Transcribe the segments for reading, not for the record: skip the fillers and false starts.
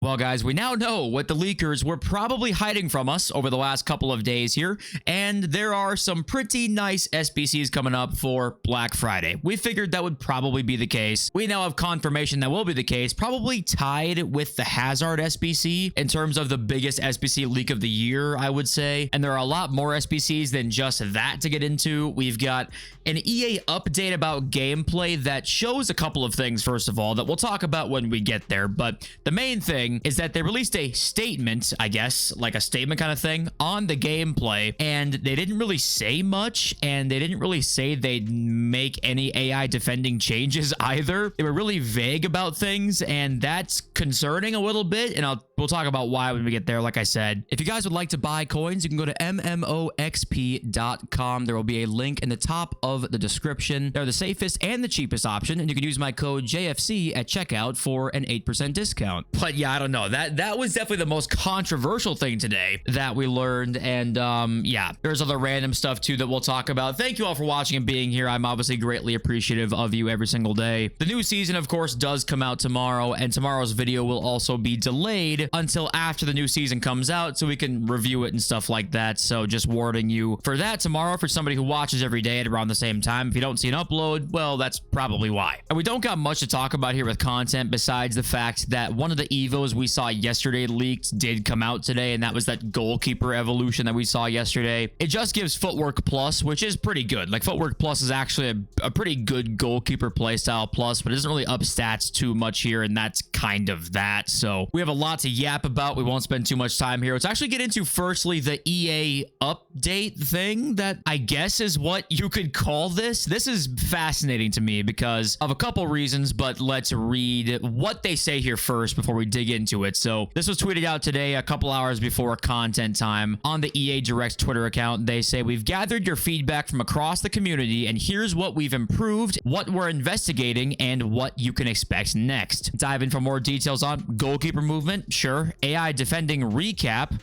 Well, guys, we now know what the leakers were probably hiding from us over the last couple of days here, and there are some pretty nice SBCs coming up for Black Friday. We figured that would probably be the case. We now have confirmation that will be the case, probably tied with the Hazard SBC in terms of the biggest SBC leak of the year, I would say. And there are a lot more SBCs than just that to get into. We've got an EA update about gameplay that shows a couple of things, first of all, that we'll talk about when we get there. But the main thing is that they released a statement, I guess, like a statement kind of thing on the gameplay, and they didn't really say much, and they didn't really say they'd make any AI defending changes either. They were really vague about things, and that's concerning a little bit, and we'll talk about why when we get there. Like I said, if you guys would like to buy coins, you can go to mmoxp.com. There will be a link in the top of the description. They're the safest and the cheapest option, and you can use my code JFC at checkout for an 8% discount. But yeah, I don't know. That was definitely the most controversial thing today that we learned. And yeah, there's other random stuff too that we'll talk about. Thank you all for watching and being here. I'm obviously greatly appreciative of you every single day. The new season, of course, does come out tomorrow, and tomorrow's video will also be delayed until after the new season comes out so we can review it and stuff like that. So just warning you for that tomorrow for somebody who watches every day at around the same time. If you don't see an upload, well, that's probably why. And we don't got much to talk about here with content besides the fact that one of the Evos we saw yesterday leaked did come out today, and that was that goalkeeper evolution that we saw yesterday. It just gives footwork plus, which is pretty good. Like, footwork plus is actually a pretty good goalkeeper playstyle plus, but it doesn't really up stats too much here, and that's kind of that. So we have a lot to yap about. We won't spend too much time here. Let's actually get into firstly the EA update thing that I guess is what you could call this. This is fascinating to me because of a couple reasons, but let's read what they say here first before we dig into it. So this was tweeted out today a couple hours before content time on the EA Direct Twitter account. They say, "We've gathered your feedback from across the community, and here's what we've improved, what we're investigating, and what you can expect next." Dive in for more details on goalkeeper movement. Sure. AI defending recap,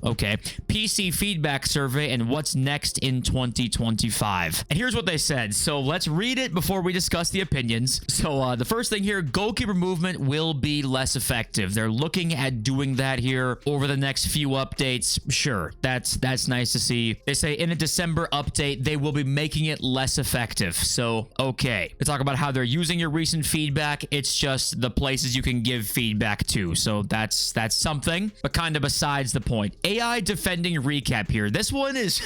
okay. PC feedback survey, and what's next in 2025. And here's what they said. So let's read it before we discuss the opinions. So the first thing here, goalkeeper movement will be less effective. They're looking at doing that here over the next few updates. Sure, that's nice to see. They say in a December update, they will be making it less effective. So, okay. They talk about how they're using your recent feedback. It's just the places you can give feedback to. So that's something, but kind of besides the point. AI defending recap here. This one is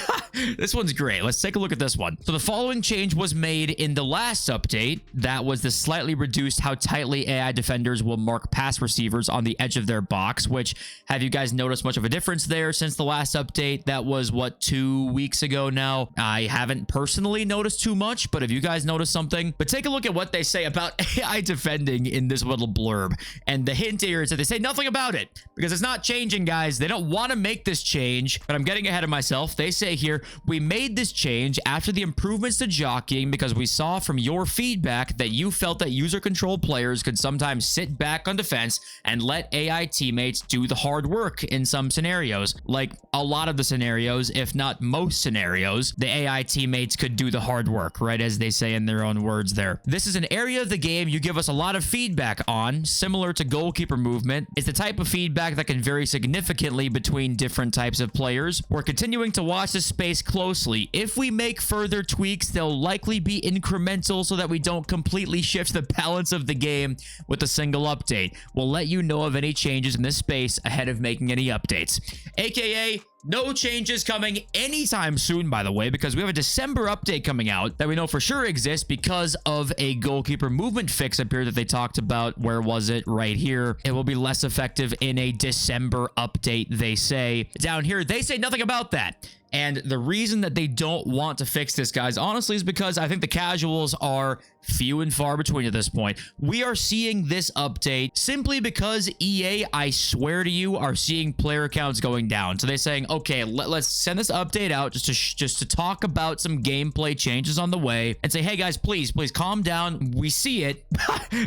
this one's great. Let's take a look at this one. So the following change was made in the last update. That was the slightly reduced how tightly AI defenders will mark pass receivers on the edge of their box, which, have you guys noticed much of a difference there since the last update? That was what, 2 weeks ago now? I haven't personally noticed too much, but have you guys noticed something? But take a look at what they say about AI defending in this little blurb. And the hint here is that they say nothing about it because it's not changing, guys. They don't want to make this change, but I'm getting ahead of myself. They say here, "We made this change after the improvements to jockeying because we saw from your feedback that you felt that user-controlled players could sometimes sit back on defense and let AI teammates do the hard work in some scenarios." Like, a lot of the scenarios, if not most scenarios, the AI teammates could do the hard work, right? As they say in their own words there. "This is an area of the game you give us a lot of feedback on, similar to goalkeeper movement. It's the type of feedback that can vary significantly between different types of players. We're continuing to watch this space closely. If we make further tweaks, they'll likely be incremental so that we don't completely shift the balance of the game with a single update. We'll let you know of any changes in this space ahead of making any updates." AKA, no changes coming anytime soon, by the way, because we have a December update coming out that we know for sure exists because of a goalkeeper movement fix up here that they talked about. Where was it? Right here. It will be less effective in a December update, they say. Down here, they say nothing about that. And the reason that they don't want to fix this, guys, honestly, is because I think the casuals are few and far between at this point. We are seeing this update simply because EA, I swear to you, are seeing player counts going down. So they're saying, okay, let's send this update out just to talk about some gameplay changes on the way and say, hey guys, please calm down. We see it.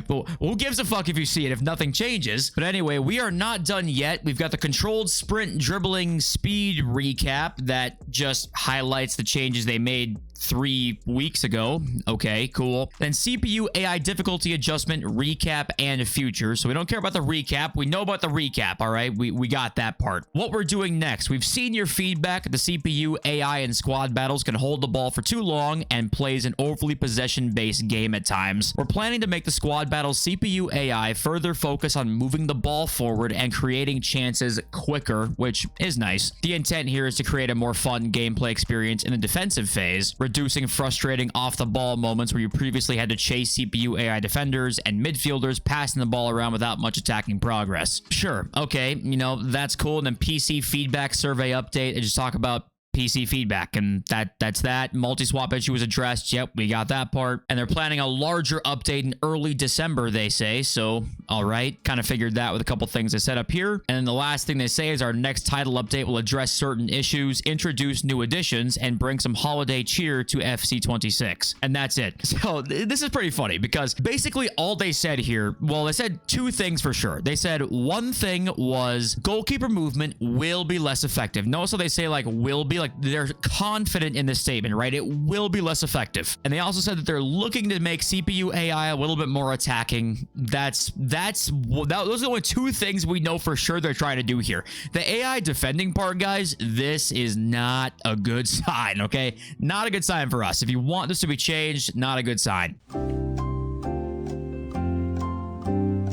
But who gives a fuck if you see it if nothing changes? But anyway, we are not done yet. We've got the controlled sprint dribbling speed recap that just highlights the changes they made 3 weeks ago. Okay, cool. Then CPU AI difficulty adjustment, recap, and future. So we don't care about the recap. We know about the recap, all right? We got that part. What we're doing next, we've seen your feedback. The CPU, AI, and squad battles can hold the ball for too long and plays an overly possession-based game at times. We're planning to make the squad battles CPU AI further focus on moving the ball forward and creating chances quicker, which is nice. The intent here is to create a more fun gameplay experience in the defensive phase, reducing frustrating off-the-ball moments where you previously had to chase CPU AI defenders and midfielders passing the ball around without much attacking progress. Sure, okay, you know, that's cool. And then PC feedback survey update, and just talk about PC feedback, and that's that. Multi-swap issue was addressed. Yep, we got that part. And they're planning a larger update in early December, they say. So, all right, kind of figured that with a couple things I set up here. And then the last thing they say is our next title update will address certain issues, introduce new additions, and bring some holiday cheer to FC26. And that's it. So this is pretty funny because basically all they said here, well, they said two things for sure. They said one thing was goalkeeper movement will be less effective. Notice how they say like will be, like they're confident in this statement, right? It will be less effective. And they also said that they're looking to make CPU AI a little bit more attacking. Those are the only two things we know for sure they're trying to do here. The AI defending part, guys, this is not a good sign, okay? Not a good sign for us. If you want this to be changed, not a good sign.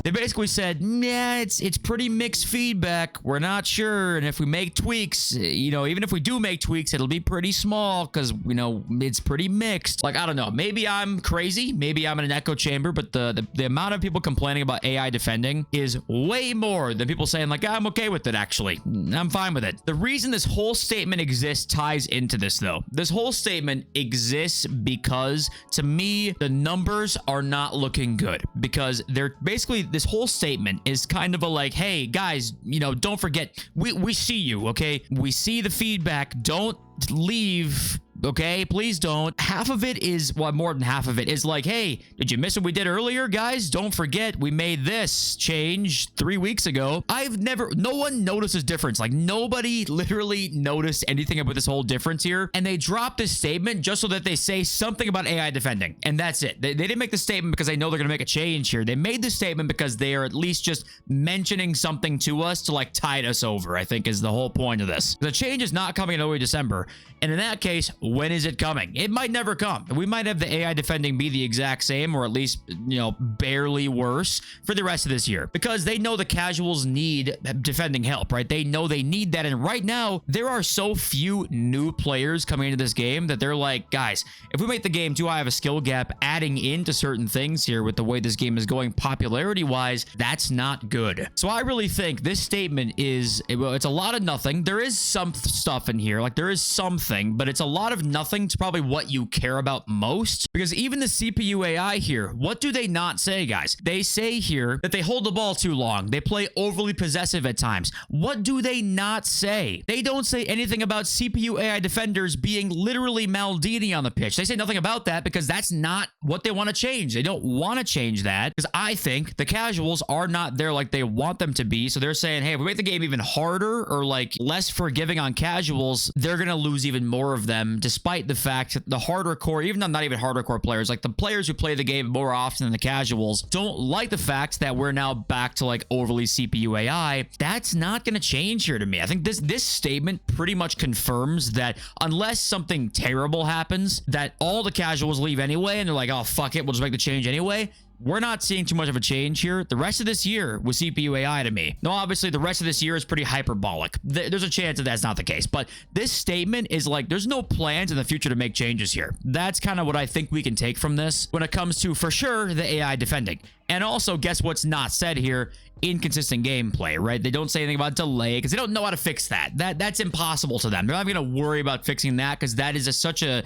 They basically said, nah, it's pretty mixed feedback. We're not sure. And if we make tweaks, you know, even if we do make tweaks, it'll be pretty small because, you know, it's pretty mixed. Like, I don't know. Maybe I'm crazy. Maybe I'm in an echo chamber. But the amount of people complaining about AI defending is way more than people saying, like, I'm okay with it, actually. I'm fine with it. The reason this whole statement exists ties into this, though. This whole statement exists because, to me, the numbers are not looking good. Because they're basically... This whole statement is kind of a like, hey, guys, you know, don't forget, we see you, okay? We see the feedback. Don't leave, okay? Please don't. Half of it is, well, more than half of it is like, hey, did you miss what we did earlier, guys? Don't forget, we made this change 3 weeks ago. No one notices difference. Like, nobody literally noticed anything about this whole difference here. And they dropped this statement just so that they say something about AI defending. And that's it. They didn't make the statement because they know they're going to make a change here. They made the statement because they are at least just mentioning something to us to, like, tide us over, I think is the whole point of this. The change is not coming in early December. And in that case, when is it coming? It might never come. We might have the AI defending be the exact same, or at least, you know, barely worse for the rest of this year, because they know the casuals need defending help, right? They know they need that. And right now, there are so few new players coming into this game that they're like, guys, if we make the game too high of a skill gap, adding into certain things here with the way this game is going popularity wise, that's not good. So I really think this statement is, well, it's a lot of nothing. There is some stuff in here, like there is something, but it's a lot of nothing to probably what you care about most. Because even the CPU AI here, what do they not say, guys? They say here that they hold the ball too long. They play overly possessive at times. What do they not say? They don't say anything about CPU AI defenders being literally Maldini on the pitch. They say nothing about that because that's not what they want to change. They don't want to change that because I think the casuals are not there like they want them to be. So they're saying, hey, if we make the game even harder or like less forgiving on casuals, they're going to lose even more of them, despite the fact that the harder core, even though not even harder core players, like the players who play the game more often than the casuals, don't like the fact that we're now back to like overly CPU AI. That's not going to change here to me. I think this statement pretty much confirms that unless something terrible happens, that all the casuals leave anyway, and they're like, oh, fuck it, we'll just make the change anyway. We're not seeing too much of a change here. The rest of this year was CPU AI to me. No, obviously, the rest of this year is pretty hyperbolic. There's a chance that that's not the case. But this statement is like, there's no plans in the future to make changes here. That's kind of what I think we can take from this when it comes to, for sure, the AI defending. And also, guess what's not said here? Inconsistent gameplay, right? They don't say anything about delay because they don't know how to fix that. That's impossible to them. They're not going to worry about fixing that because that is such a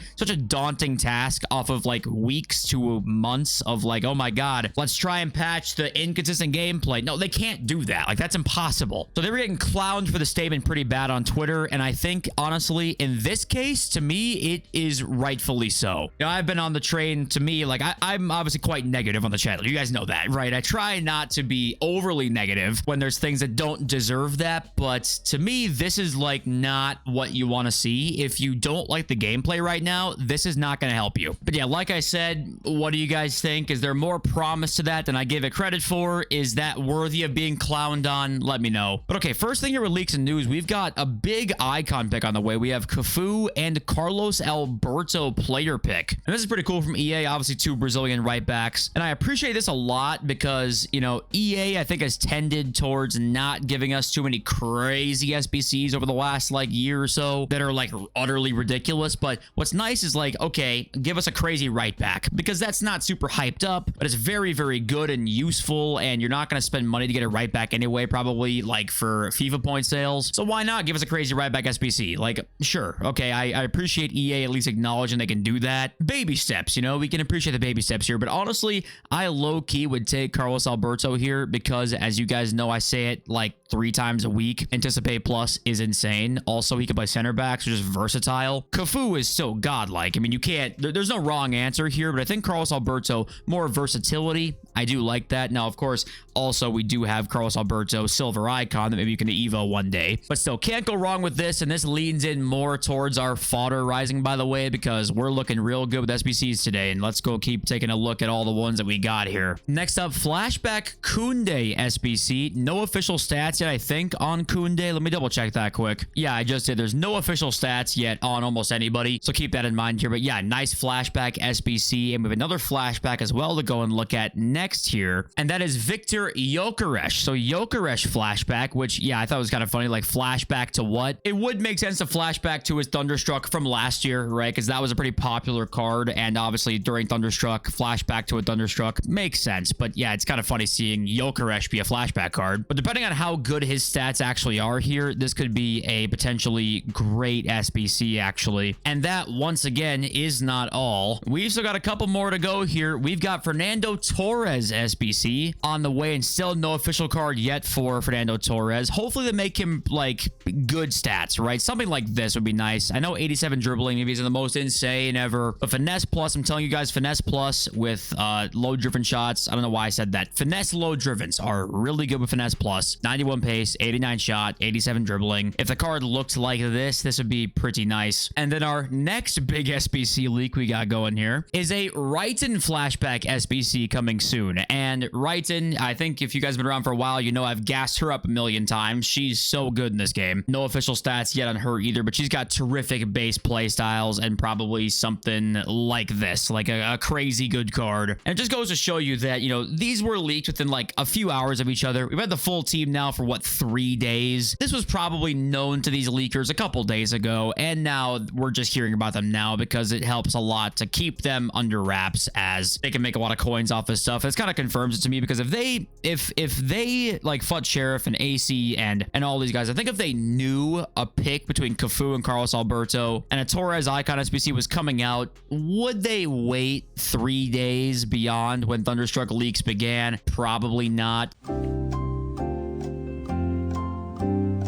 daunting task off of like weeks to months of like, oh my god, let's try and patch the inconsistent gameplay. No, they can't do that. Like, that's impossible. So they were getting clowned for the statement pretty bad on Twitter, and I think honestly in this case, to me, it is rightfully so. You know, I've been on the train. To me, like I'm obviously quite negative on the channel. You guys know that, right? I try not to be overly negative when there's things that don't deserve that, but to me, this is like not what you want to see. If you don't like the gameplay right now, this is not going to help you. But yeah, like I said, what do you guys think? Is there more promise to that than I give it credit for? Is that worthy of being clowned on? Let me know. But okay, first thing here with leaks and news, we've got a big icon pick on the way. We have Cafu and Carlos Alberto player pick. And this is pretty cool from EA, obviously 2 Brazilian right backs. And I appreciate this a lot because, you know, EA, I think, has tended towards not giving us too many crazy SBCs over the last like year or so that are like utterly ridiculous. But what's nice is like, okay, give us a crazy right back, because that's not super hyped up, but it's very, very good and useful. And you're not going to spend money to get a right back anyway, probably like for FIFA point sales. So why not give us a crazy right back SBC? Like, sure. Okay. I appreciate EA at least acknowledging they can do that. Baby steps, you know, we can appreciate the baby steps here, but honestly, I low key would take Carlos Alberto here because, as you guys know, I say it like 3 times a week. Anticipate plus is insane. Also, he can play center back, so just versatile. Cafu is so godlike. I mean, you can't, there's no wrong answer here, but I think Carlos Alberto, more versatility. I do like that. Now, of course, also we do have Carlos Alberto silver icon that maybe you can Evo one day, but still can't go wrong with this. And this leans in more towards our fodder rising, by the way, because we're looking real good with SBCs today. And let's go keep taking a look at all the ones that we got here. Next up, flashback Koundé SBC. No official stats yet, I think, on Koundé. Let me double check that quick. Yeah, I just did. There's no official stats yet on almost anybody, so keep that in mind here. But yeah, nice flashback SBC, and we have another flashback as well to go and look at next here, and that is Victor Gyökeres. So Gyökeres flashback, which, yeah, I thought was kind of funny. Like, flashback to what? It would make sense to flashback to his Thunderstruck from last year, right? Because that was a pretty popular card, and obviously during Thunderstruck, flashback to a Thunderstruck makes sense. But yeah, it's kind of funny seeing Gyökeres be a flashback card. But depending on how good his stats actually are here, this could be a potentially great SBC, actually. And that, once again, is not all. We've still got a couple more to go here. We've got Fernando Torres SBC on the way, and still no official card yet for Fernando Torres. Hopefully they make him like good stats, right? Something like this would be nice. I know 87 dribbling maybe isn't the most insane ever, but finesse plus, I'm telling you guys, finesse plus with low driven shots. I don't know why I said that. Finesse low drivens are really good with finesse plus. 91 pace, 89 shot, 87 dribbling. If the card looked like this would be pretty nice. And then our next big SBC leak we got going here is a Wrighton flashback SBC coming soon. And Wrighton, I think if you guys have been around for a while, you know I've gassed her up a million times. She's so good in this game. No official stats yet on her either, but she's got terrific base play styles and probably something like this, like a crazy good card. And it just goes to show you that, you know, these were leaked within like a few hours of each other. We've had the full team now for what, 3 days? This was probably known to these leakers a couple days ago, and now we're just hearing about them now because it helps a lot to keep them under wraps, as they can make a lot of coins off this stuff. This kind of confirms it to me, because if they like FUT Sheriff and AC and all these guys, I think if they knew a pick between Cafu and Carlos Alberto and a Torres icon SBC was coming out, would they wait 3 days beyond when Thunderstruck leaks began? Probably not.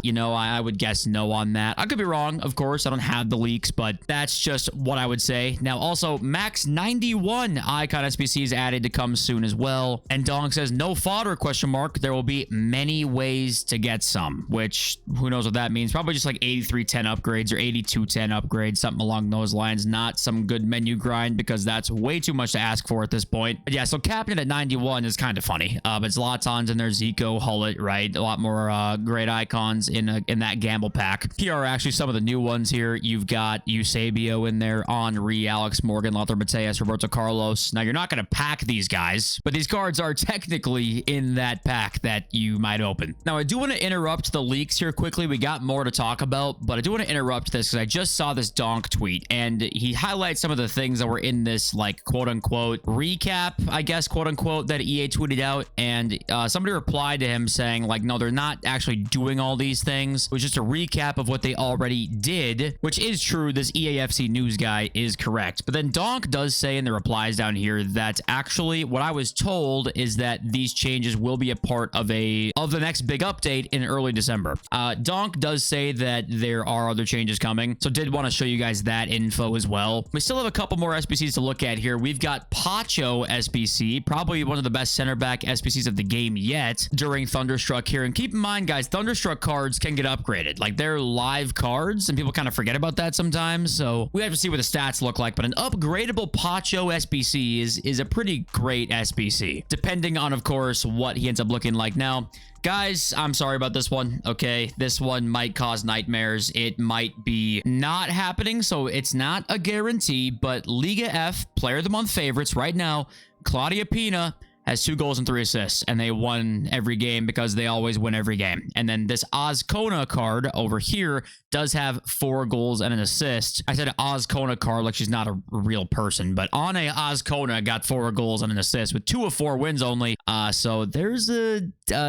You know, I would guess no on that. I could be wrong, of course. I don't have the leaks, but that's just what I would say. Now, also, Max 91 icon SBCs added to come soon as well. And Dong says, no fodder, question mark. There will be many ways to get some, which who knows what that means. Probably just like 8310 upgrades or 8210 upgrades, something along those lines. Not some good menu grind, because that's way too much to ask for at this point. But yeah, so Captain at 91 is kind of funny. But Zlatan's in there, Zico, Hullet, right? A lot more great icons in that gamble pack. Here are actually some of the new ones here. You've got Eusebio in there, Henry, Alex Morgan, Lothar Matthäus, Roberto Carlos. Now, you're not going to pack these guys, but these cards are technically in that pack that you might open. Now, I do want to interrupt the leaks here quickly. We got more to talk about, but I do want to interrupt this because I just saw this Donk tweet, and he highlights some of the things that were in this, like, quote-unquote recap, I guess, quote-unquote, that EA tweeted out, and somebody replied to him saying, like, no, they're not actually doing all these these things. It was just a recap of what they already did, which is true. This EAFC news guy is correct. But then Donk does say in the replies down here that actually what I was told is that these changes will be a part of the next big update in early December. Donk does say that there are other changes coming, so did want to show you guys that info as well. We still have a couple more SBCs to look at here. We've got Pacho SBC, probably one of the best center back SBCs of the game yet during Thunderstruck here. And keep in mind, guys, Thunderstruck cards can get upgraded. Like, they're live cards, and people kind of forget about that sometimes, so we have to see what the stats look like. But an upgradable Pacho SBC is a pretty great SBC, depending on, of course, what he ends up looking like. Now, guys, I'm sorry about this one, okay? This one might cause nightmares. It might be not happening, so it's not a guarantee, but Liga F Player of the Month favorites right now, Claudia Pina, has 2 goals and 3 assists, and they won every game because they always win every game. And then this Ozkona card over here does have 4 goals and an assist. I said Ozkona card like she's not a real person, but Ane Ozkona got 4 goals and an assist with 2 of 4 wins only. So there's a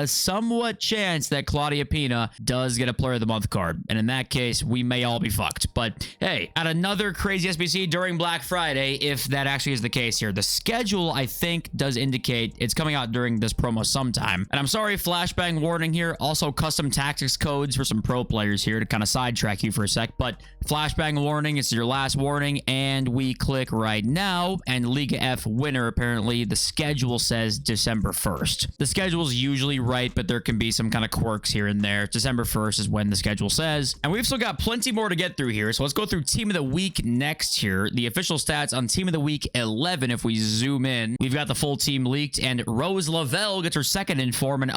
somewhat chance that Claudia Pina does get a Player of the Month card. And in that case, we may all be fucked. But hey, at another crazy SBC during Black Friday, if that actually is the case here. The schedule, I think, does indicate it's coming out during this promo sometime. And I'm sorry, flashbang warning here. Also, custom tactics codes for some pro players here to kind of sidetrack you for a sec. But flashbang warning, it's your last warning. And we click right now. And Liga F winner, apparently, the schedule says December 1st. The schedule is usually right, but there can be some kind of quirks here and there. December 1st is when the schedule says. And we've still got plenty more to get through here. So let's go through Team of the Week next here. The official stats on Team of the Week 11, if we zoom in, we've got the full team leaked. And Rose Lavelle gets her second in form. And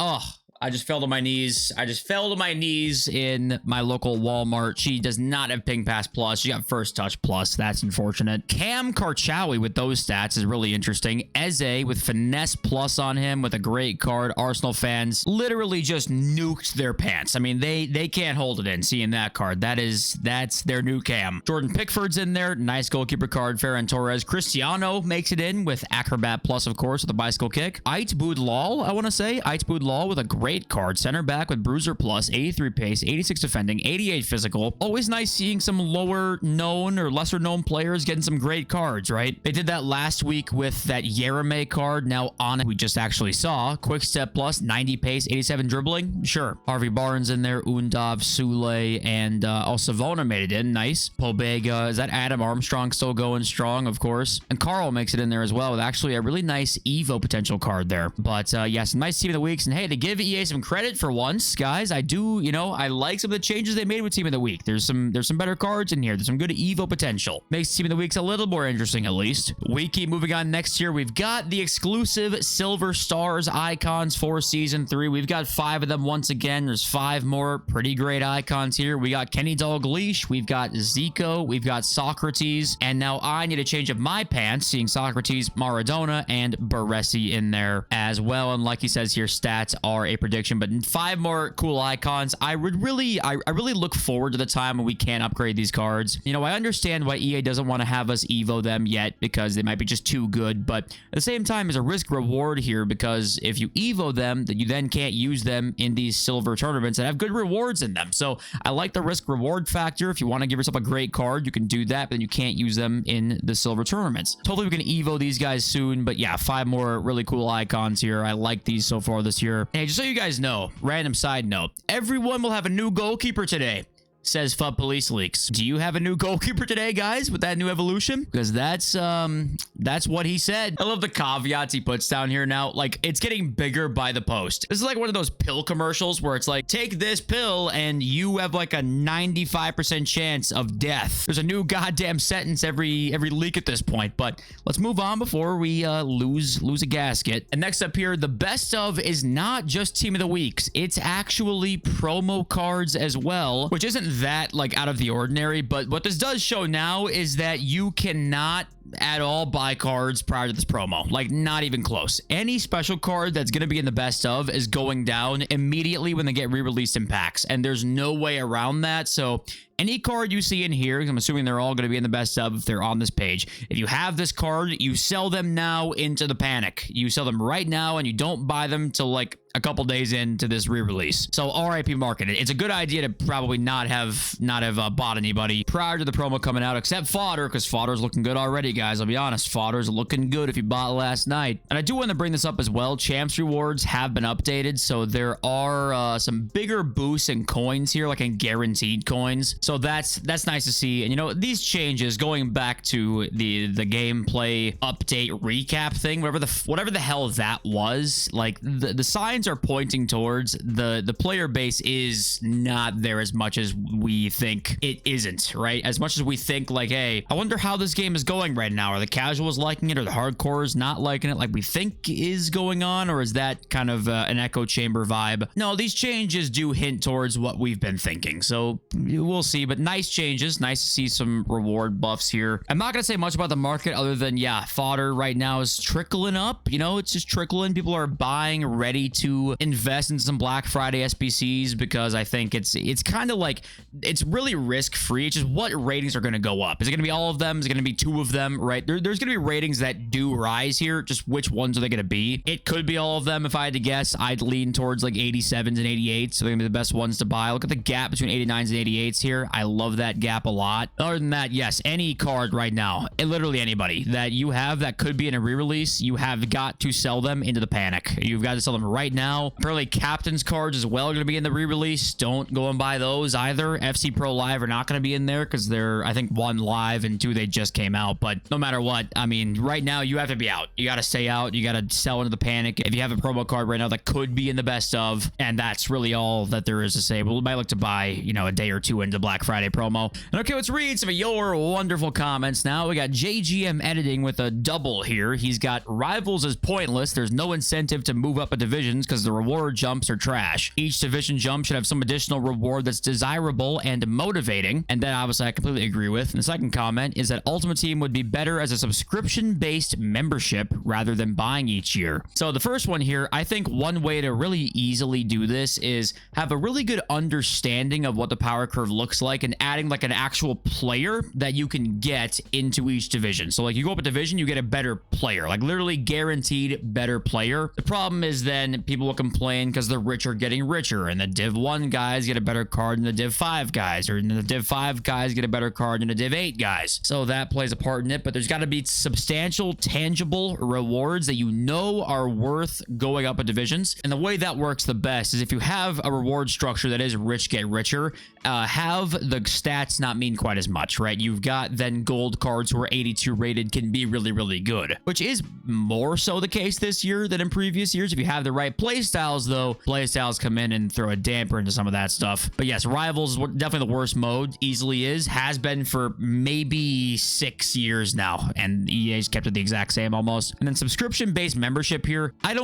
I just fell to my knees. I just fell to my knees in my local Walmart. She does not have Ping Pass Plus. She got First Touch Plus. That's unfortunate. Cam Karchawi with those stats is really interesting. Eze with Finesse Plus on him with a great card. Arsenal fans literally just nuked their pants. I mean, they can't hold it in seeing that card. That's their new Cam. Jordan Pickford's in there. Nice goalkeeper card. Ferran Torres. Cristiano makes it in with Acrobat Plus, of course, with a bicycle kick. Ait Boudlal, I want to say. Ait Boudlal with a great card. Center back with Bruiser Plus, 83 pace, 86 defending, 88 physical. Always nice seeing some lower known or lesser known players getting some great cards, right? They did that last week with that Yereme card. Now on it, we just actually saw Quick Step Plus, 90 pace, 87 dribbling. Sure. Harvey Barnes in there, Undav, Sule, and Savona made it in. Nice. Pobega. Is that Adam Armstrong still going strong, of course? And Carl makes it in there as well with actually a really nice Evo potential card there. But yeah, some nice Team of the Weeks. And hey, to give EA some credit for once, guys, I do, I like some of the changes they made with Team of the Week. There's some better cards in here. There's some good Evo potential. Makes Team of the Weeks a little more interesting, at least. We keep moving on next year. We've got the exclusive Silver Stars icons for Season 3. We've got 5 of them once again. There's 5 more pretty great icons here. We got Kenny Dalglish. We've got Zico. We've got Socrates. And now I need a change of my pants, seeing Socrates, Maradona, and Baresi in there as well. And like he says here, stats are a prediction. But 5 more cool icons. I really look forward to the time when we can upgrade these cards. I understand why EA doesn't want to have us Evo them yet because they might be just too good. But at the same time, there's a risk reward here because if you Evo them, then you then can't use them in these silver tournaments that have good rewards in them. So I like the risk reward factor. If you want to give yourself a great card, you can do that, but then you can't use them in the silver tournaments. Hopefully we can Evo these guys soon. But yeah, 5 more really cool icons here. I like these so far this year. Hey, just so you guys know, random side note, everyone will have a new goalkeeper today, says FUB Police Leaks. Do you have a new goalkeeper today, guys, with that new evolution? Because that's what he said. I love the caveats he puts down here now. Like, it's getting bigger by the post. This is like one of those pill commercials where it's like, take this pill and you have like a 95% chance of death. There's a new goddamn sentence every leak at this point. But let's move on before we lose a gasket. And next up here, the best of is not just Team of the Weeks. It's actually promo cards as well, which isn't that like out of the ordinary. But what this does show now is that you cannot at all buy cards prior to this promo. Like, not even close. Any special card that's going to be in the best of is going down immediately when they get re-released in packs, and there's no way around that. So any card you see in here, I'm assuming they're all going to be in the best of if they're on this page. If you have this card, you sell them now into the panic. You sell them right now, and you don't buy them till like a couple days into this re-release. So RIP market. It's a good idea to probably not have bought anybody prior to the promo coming out, except fodder, because fodder's looking good already, guys. I'll be honest, fodder's looking good if you bought last night. And I do want to bring this up as well. Champs rewards have been updated, so there are some bigger boosts in coins here, like in guaranteed coins. So that's nice to see. And you know, these changes, going back to the gameplay update recap thing, whatever the hell that was, like the signs are pointing towards the player base is not there as much as we think it isn't, right? As much as we think like, hey, I wonder how this game is going right now. Are the casuals liking it, or the hardcores not liking it like we think is going on, or is that kind of an echo chamber vibe? No, these changes do hint towards what we've been thinking, so we'll see. But nice changes. Nice to see some reward buffs here. I'm not gonna say much about the market other than, yeah, fodder right now is trickling up. You know, it's just trickling. People are buying, ready to invest in some Black Friday SBCs, because I think it's kind of like, it's really risk free. It's just what ratings are going to go up. Is it going to be all of them? Is it going to be 2 of them? Right? There's going to be ratings that do rise here. Just which ones are they going to be? It could be all of them. If I had to guess, I'd lean towards like 87s and 88s. So they're going to be the best ones to buy. Look at the gap between 89s and 88s here. I love that gap a lot. Other than that, yes, any card right now, literally anybody that you have that could be in a re-release, you have got to sell them into the panic. You've got to sell them right now. Apparently, captain's cards as well are going to be in the re-release. Don't go and buy those either. FC Pro Live are not going to be in there because they're, I think, 1 live and 2 they just came out. But no matter what, I mean, right now you have to be out. You got to stay out. You got to sell into the panic. If you have a promo card right now that could be in the best of, and that's really all that there is to say. But we might look to buy, you know, a day or 2 into Black Friday promo. And okay, let's read some of your wonderful comments now. We got JGM Editing with a double here. He's got rivals is pointless. There's no incentive to move up a divisions because the reward jumps are trash. Each division jump should have some additional reward that's desirable and motivating. And then obviously I completely agree with. And the second comment is that Ultimate Team would be better as a subscription-based membership rather than buying each year. So the first one here, I think one way to really easily do this is have a really good understanding of what the power curve looks like and adding like an actual player that you can get into each division. So like you go up a division, you get a better player, like literally guaranteed better player. The problem is then people will complain because the rich are getting richer, and the Div 1 guys get a better card than the Div 5 guys, or the Div 5 guys get a better card than the Div 8 guys. So that plays a part in it, but there's got to be substantial, tangible rewards that you know are worth going up a divisions. And the way that works the best is if you have a reward structure that is rich get richer, have the stats not mean quite as much, right? You've got then gold cards who are 82 rated can be really, really good, which is more so the case this year than in previous years. If you have the right playstyles, though, playstyles come in and throw a damper into some of that stuff. But yes, Rivals is definitely the worst mode, easily has been for maybe 6 years now, and EA's kept it the exact same almost. And then subscription-based membership here, I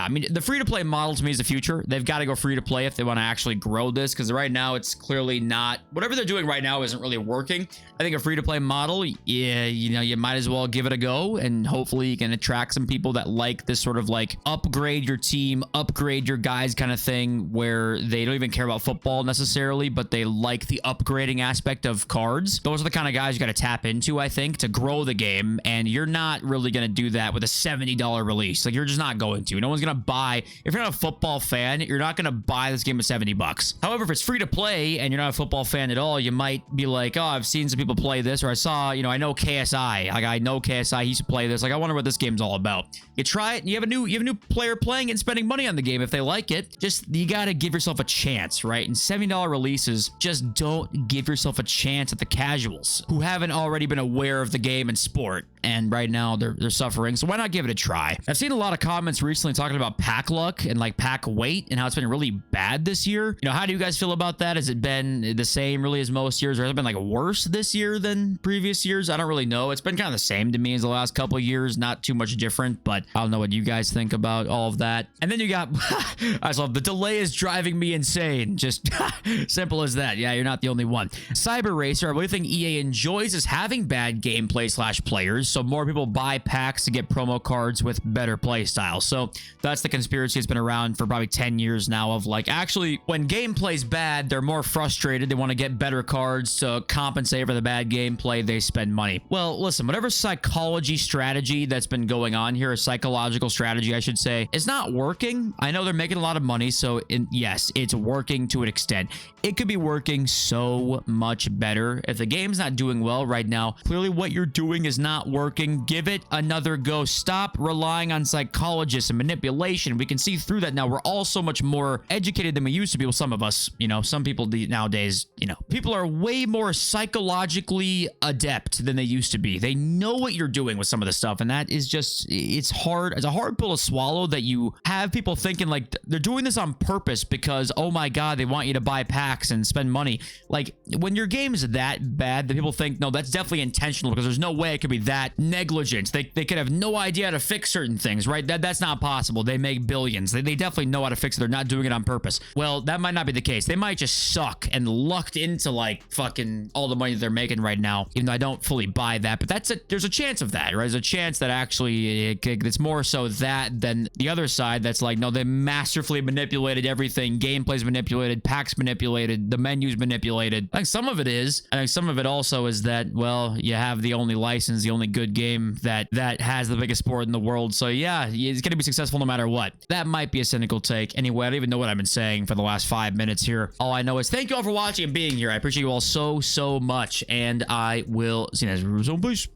mean, the free-to-play model to me is the future. They've got to go free-to-play if they want to actually grow this, because right now it's clearly not, whatever they're doing right now isn't really working. I think a free-to-play model, yeah, you know, you might as well give it a go, and hopefully you can attract some people that like this sort of like upgrade your team, upgrade your guys kind of thing, where they don't even care about football necessarily, but they like the upgrading aspect of cards. Those are the kind of guys you got to tap into, I think, to grow the game, and you're not really going to do that with a $70 release. Like, you're just not going to. No one's going to buy. If you're not a football fan, you're not going to buy this game with $70. However, if it's free to play and you're not a football fan at all, you might be like, oh, I've seen some people play this, or I saw, you know, I know KSI. Like, I know KSI, he used to play this. Like, I wonder what this game's all about. You try it, and you have a new player playing and spending money on the game if they like it. Just, you got to give yourself a chance, right? And $70 releases, just don't give yourself a chance at the casuals who haven't already been aware of the game and sport. And right now they're suffering. So why not give it a try? I've seen a lot of comments recently talking about pack luck and like pack weight and how it's been really bad this year. You know, how do you guys feel about that? Has it been the same really as most years, or has it been like worse this year than previous years? I don't really know. It's been kind of the same to me as the last couple of years. Not too much different, but I don't know what you guys think about all of that. And then you got, I just love the delay is driving me insane. Just simple as that. Yeah, you're not the only one. Cyber Racer, I really think EA enjoys is having bad gameplay gameplay/players. So more people buy packs to get promo cards with better play styles. So that's the conspiracy that's been around for probably 10 years now of like, actually, when gameplay's bad, they're more frustrated. They want to get better cards to compensate for the bad gameplay. They spend money. Well, listen, whatever psychology strategy that's been going on here, a psychological strategy, I should say, is not working. I know they're making a lot of money, so yes, it's working to an extent. It could be working so much better. If the game's not doing well right now, clearly what you're doing is not working. Give it another go. Stop relying on psychologists and manipulation. We can see through that now. We're all so much more educated than we used to be. Well, some of us, you know, some people nowadays, you know, people are way more psychologically adept than they used to be. They know what you're doing with some of the stuff, and that is just, it's hard. It's a hard pill to swallow that you have people thinking like they're doing this on purpose because, oh my God, they want you to buy packs and spend money. Like, when your game is that bad, that people think, no, that's definitely intentional, because there's no way it could be that negligent. They could have no idea how to fix certain things, right? That's not possible. They make billions. They definitely know how to fix it. They're not doing it on purpose. Well, that might not be the case. They might just suck and lucked into like fucking all the money that they're making right now, even though I don't fully buy that. But there's a chance of that, right? There's a chance that actually it's more so that than the other side that's like, no, they masterfully manipulated everything. Gameplay's manipulated, packs manipulated, the menu's manipulated. I think some of it is. I think some of it also is that, well, you have the only license, the only good game that has the biggest sport in the world. So yeah, it's going to be successful no matter what. That might be a cynical take. Anyway, I don't even know what I've been saying for the last 5 minutes here. All I know is thank you all for watching and being here. I appreciate you all so much, and I will see you next time. Peace.